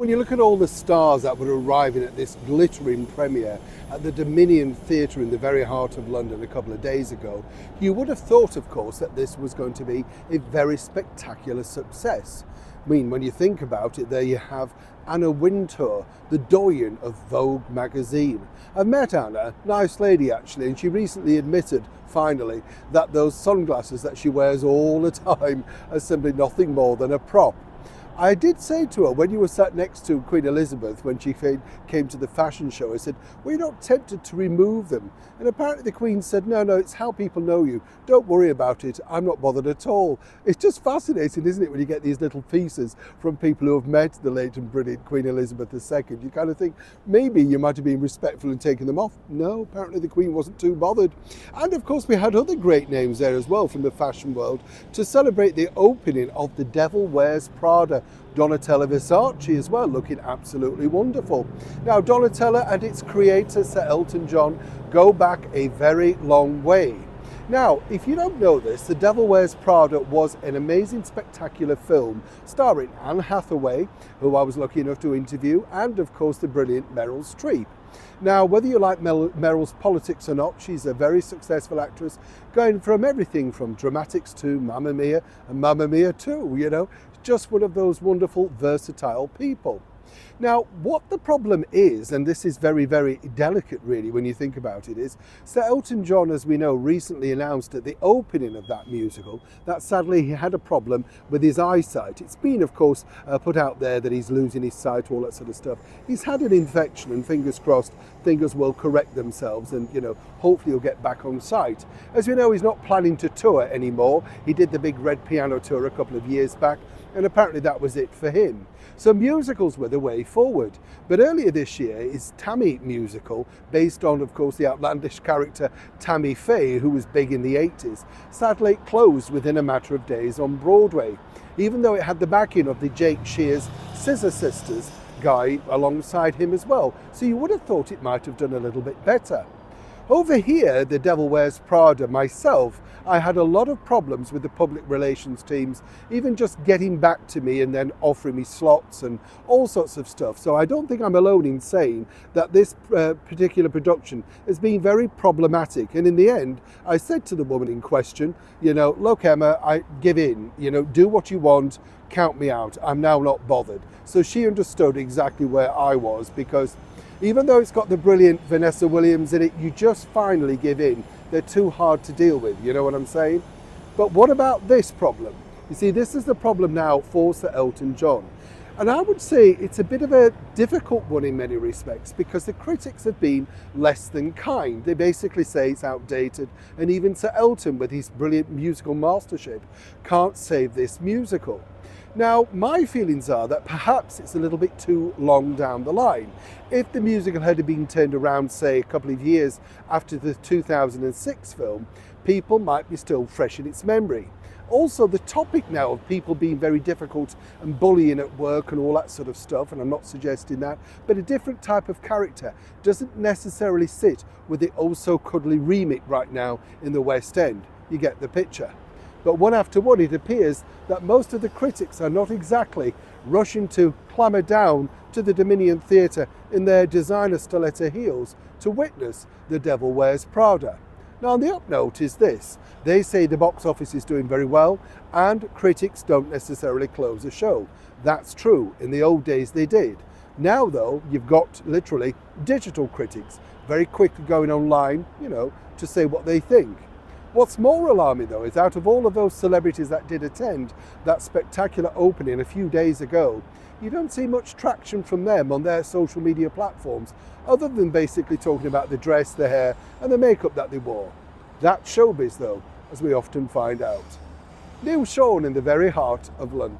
When you look at all the stars that were arriving at this glittering premiere at the Dominion Theatre in the very heart of London a couple of days ago, you would have thought, of course, that this was going to be a very spectacular success. I mean, when you think about it, there you have Anna Wintour, the doyen of Vogue magazine. I've met Anna, nice lady actually, and she recently admitted, finally, that those sunglasses that she wears all the time are simply nothing more than a prop. I did say to her, when you were sat next to Queen Elizabeth when she came to the fashion show, I said, were you not tempted to remove them? And apparently the Queen said, no, it's how people know you. Don't worry about it. I'm not bothered at all. It's just fascinating, isn't it, when you get these little pieces from people who have met the late and brilliant Queen Elizabeth II. You kind of think, maybe you might have been respectful and taken them off. No, apparently the Queen wasn't too bothered. And of course we had other great names there as well from the fashion world to celebrate the opening of The Devil Wears Prada. Donatella Versace as well, looking absolutely wonderful. Now, Donatella and its creator, Sir Elton John, go back a very long way. Now, if you don't know this, The Devil Wears Prada was an amazing, spectacular film starring Anne Hathaway, who I was lucky enough to interview, and of course the brilliant Meryl Streep. Now, whether you like Meryl's politics or not, she's a very successful actress, going from everything from dramatics to Mamma Mia and Mamma Mia 2, you know, just one of those wonderful, versatile people. Now, what the problem is, and this is very, very delicate really when you think about it, is Sir Elton John, as we know, recently announced at the opening of that musical that sadly he had a problem with his eyesight. It's been, of course, put out there that he's losing his sight, all that sort of stuff. He's had an infection and fingers crossed, things will correct themselves and, you know, hopefully he'll get back on sight. As we know, he's not planning to tour anymore. He did the big Red Piano tour a couple of years back, and apparently that was it for him. So musicals were the way forward. But earlier this year, his Tammy musical, based on, of course, the outlandish character Tammy Faye, who was big in the 80s, sadly closed within a matter of days on Broadway, even though it had the backing of the Jake Shears Scissor Sisters guy alongside him as well. So you would have thought it might have done a little bit better. Over here, The Devil Wears Prada, myself, I had a lot of problems with the public relations teams, even just getting back to me and then offering me slots and all sorts of stuff. So I don't think I'm alone in saying that this particular production has been very problematic. And in the end, I said to the woman in question, you know, look, Emma, I give in, you know, do what you want, count me out. I'm now not bothered. So she understood exactly where I was, because even though it's got the brilliant Vanessa Williams in it, you just finally give in. They're too hard to deal with, you know what I'm saying? But what about this problem? You see, this is the problem now for Sir Elton John. And I would say it's a bit of a difficult one in many respects, because the critics have been less than kind. They basically say it's outdated, and even Sir Elton, with his brilliant musical mastership, can't save this musical. Now, my feelings are that perhaps it's a little bit too long down the line. If the musical had been turned around, say, a couple of years after the 2006 film, people might be still fresh in its memory. Also, the topic now of people being very difficult and bullying at work and all that sort of stuff, and I'm not suggesting that, but a different type of character doesn't necessarily sit with the oh-so-cuddly remake right now in the West End. You get the picture. But one after one, it appears that most of the critics are not exactly rushing to clamber down to the Dominion Theatre in their designer stiletto heels to witness The Devil Wears Prada. Now, on the up note is this. They say the box office is doing very well and critics don't necessarily close a show. That's true. In the old days they did. Now, though, you've got literally digital critics very quickly going online, you know, to say what they think. What's more alarming, though, is out of all of those celebrities that did attend that spectacular opening a few days ago, you don't see much traction from them on their social media platforms, other than basically talking about the dress, the hair, and the makeup that they wore. That's showbiz, though, as we often find out. Neil Sean in the very heart of London.